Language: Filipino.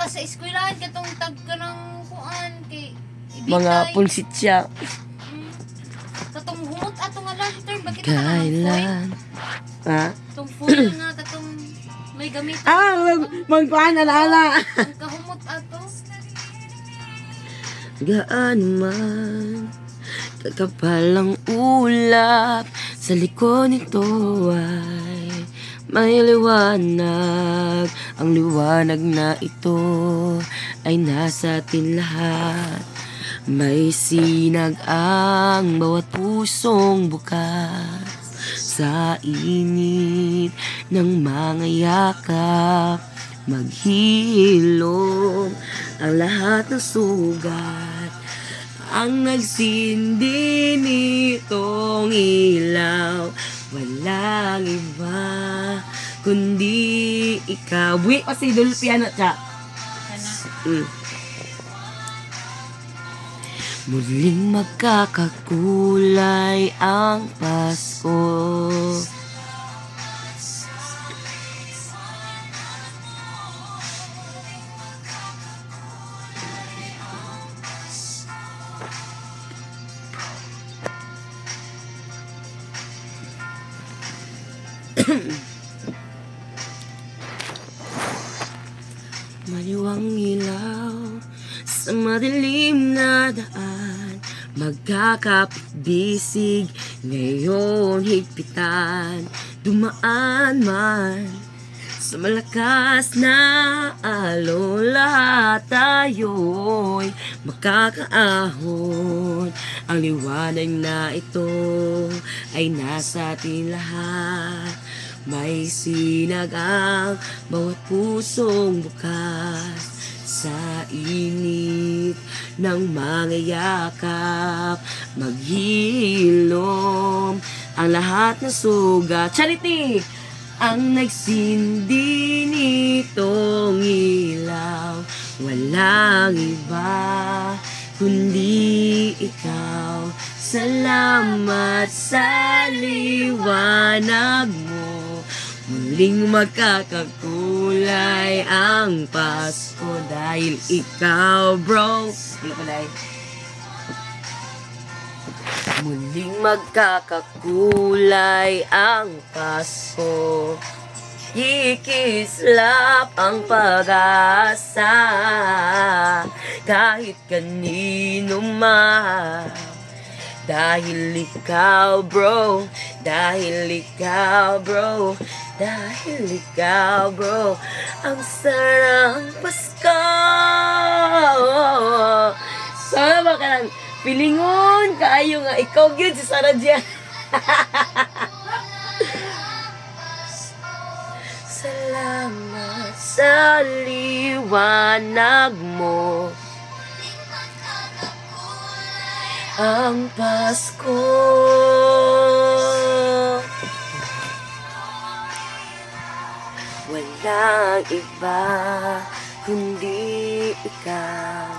sa eskwelahan katong tag ka ng kuan kay Mga pulsit siya. katong humot ato nga lantern bakit Kailan? Ha? katong foil nga katong may gamit Magpaan, alaala. ang kahumot ato. Gaan man kakapal ang ulap sa likod nito ay may liwanag. Ang liwanag na ito ay nasa atin lahat. May sinag ang bawat pusong bukas sa init ng mga yakap. Maghilom ang lahat ng sugat. Ang nagsindi nitong ilaw, walang iba kundi ikaw. Wait, o si Dulpiano siya. Muling magkakakulay ang Pasko. Maliwang ilaw sa madilim na daan, magkakapit-bisig ngayon higpitan. Dumaan man sa malakas na alon, lahat tayo'y makakaahon. Ang liwanag na ito ay nasa atin lahat. May sinag ang bawat pusong bukas sa init ng mga yakap. Maghilom ang lahat ng sugat. Charity! Ang nagsindi nitong ilaw, walang iba kundi ikaw. Salamat sa liwanag mo. Muling magkakakulay ang Pasko dahil ikaw, bro. Wala pala eh. Muling magkakakulay ang Pasko. Kikislap ang pag-asa kahit kanino man. Dahil ikaw, bro. Dahil ikaw, bro. Dahil ikaw, bro. Ang sarang Pasko. Sana ba ka lang pilingon kaayo nga ikaw yun si Sarah Jan. Salamat sa liwanag mo. Ang Pasko. Walang iba kundi ikaw.